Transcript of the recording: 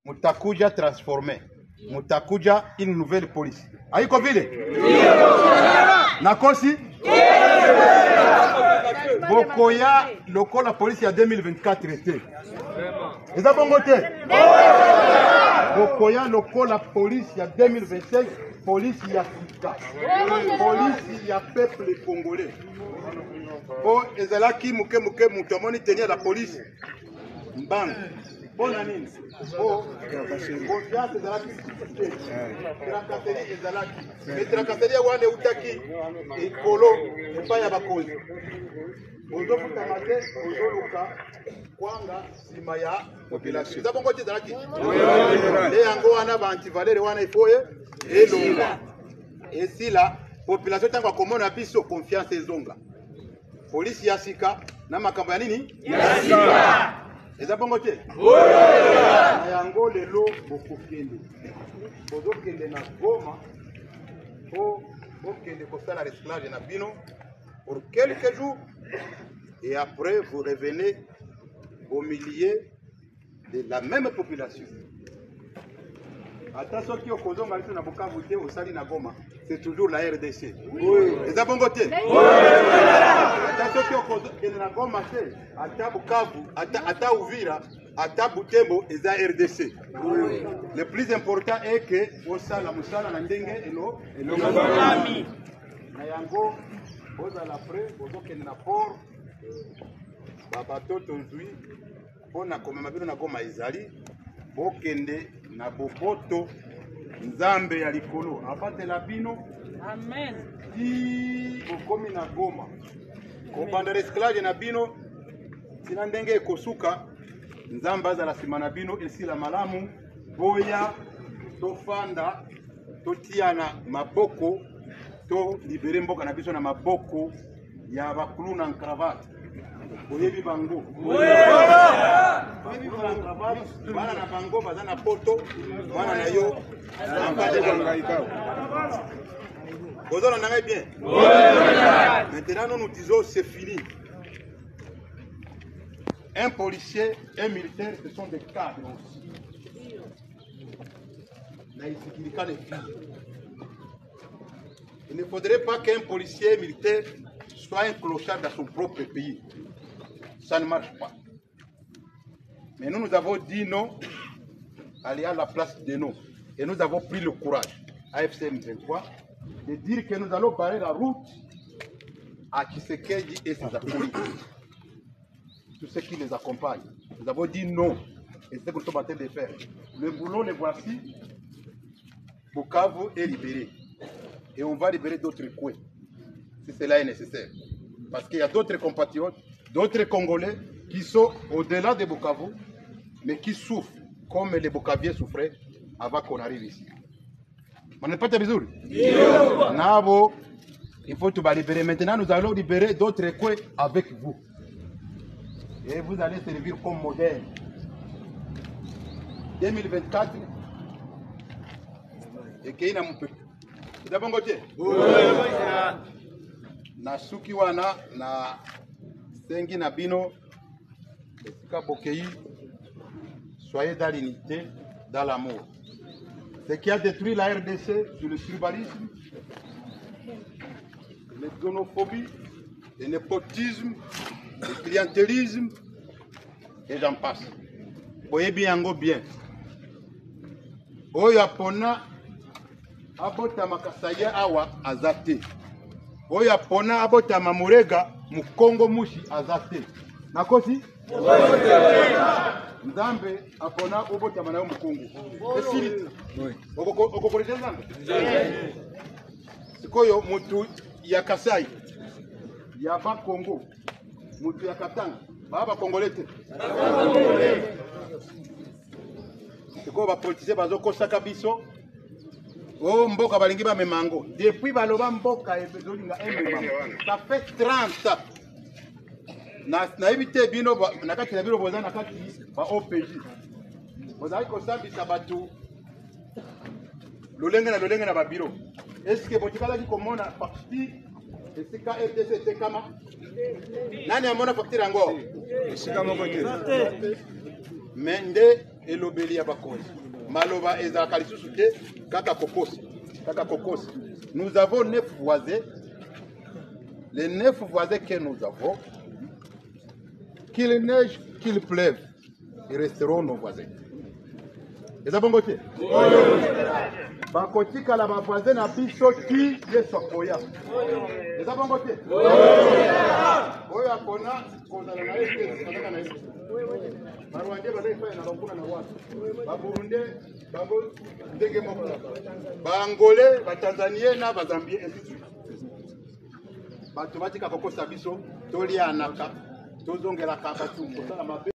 mutakuja transformer, mutakuja une nouvelle police. Haiko vile? Nakosi? Bokoya lokola police ya 2024 était. Eza bongo te? Bokoya lokola police ya 2025, police ya Afrika. Police ya peuple congolais. Po ezalaki muke mutamoni tenir la police. Mbang. Bona nini? Po confiance ezalaki. Trakaseri ezalaki. Mais trakaseri wane utaki ekolo epa ya bakonzi. Ozo futamate, ozo luka kwanga sima ya population. Eza bongo te ezalaki. Le yango wana ba antivalere wana ifoye elonga. Esi la population tango komona biso confiance ezonga. Police ya sika na makambo ya nini? Ya sika. Eza bongo te? Na yango lelo bokokende. Bozokende na Goma po bokende kosala recyclage na bino pour quelques jours et après vous revenez au milieu de la même population. Attention qui okozonga biso na Bukavu te osali na Goma, c'est toujours la RDC. Eza bongo te? Attention qui okozonga na Goma te, ata Bukavu, ata Uvira, ata Butembo, eza RDC. Le plus important est que osala musala na ndenge elo ngami. Na yango ozala prêt, bozokende na port, babato tozwi pona komema bino na Goma ezali, bokende na boboto nzambe ya likolo abatela bino. Amen. Ti bokomi na Goma kobanda recyclage na bino tina ndenge ekosuka nzambe azala sima na bino esila malamu boya tofanda totiana maboko to libere mboka na biso na maboko ya bakulu na cravate. Oyebi bango. Bana na bango baza na poto, bana na yo vous en avez bien. Maintenant nous disons c'est fini. Un policier, un militaire, ce sont des cadres aussi. Il ne faudrait pas qu'un policier militaire soit un clochard dans son propre pays. Ça ne marche pas. Mais nous avons dit non, aller à la place de nous. Et nous avons pris le courage, AFCM 23, de dire que nous allons barrer la route à Tshisekedi et ses acolytes. Tous ceux qui les accompagnent. Nous avons dit non. Et c'est ce que nous sommes en train de faire. Le boulot, le voici. Bukavu est libéré. Et on va libérer d'autres coins, si cela est nécessaire. Parce qu'il y a d'autres compatriotes, d'autres Congolais qui sont au-delà de Bukavu, mais qui souffrent comme les Bukaviens souffraient avant qu'on arrive ici. On n'est pas de bisous. Nabo, il faut tout libérer. Maintenant, nous allons libérer d'autres coins avec vous. Et vous allez servir comme modèle. 2024, et qu'il y a un peu. C'est bon côté. Na suki wana na sengi na bino esika bokei, soyez dans l'unité, dans l'amour. Ce qui a détruit la RDC, c'est le tribalisme, la xénophobie, le népotisme, le clientélisme, et j'en passe. Voyez bien, bien. Oyo apona abota makasaya awa azate. Oyo apona abota mamurega mukongo mushi azate. Nakosi? Nzambe apona obota manayo mukongo. Esili. Okokoleza nzambe? Sikoyo mutu ya Kasai, ya ba Kongo, mutu ya Katanga, baba Kongolete. Sikoyo ba politiciens bazokosa biso. Oh, mboka balingi ba memango. Depuis baloba mboka ezolinga emema. Ça fait 30 ans. Na ibite bino na kati na bino boza na kati ba OPJ. Bozali ko sambisa batu. Lolenge na ba biro. Est-ce que botikala ki komona parti esika FDC tekama? Nani amona facture yango? Esika moko te. Mende elobeli ya bakonzi maloba ezalaka lisusu te kaka kokosi. Nous avons 9 voisins. Les 9 voisins que nous avons, qu'il neige, qu'il pleuve, ils resteront nos voisins. Et ça bon côté? Bakoti kala ba voisin na biso ki yeso koya. Et ça bon côté? Oya kona kozala na yeso kazaka na yeso. Barwanje bazaifa na lokuna na watu. Baburunde babo ndenge moko. Baangolais, batanzaniens na bazambien ainsi de suite. Bato batika kokosa biso tolianaka tozongelaka batu kosala mabe.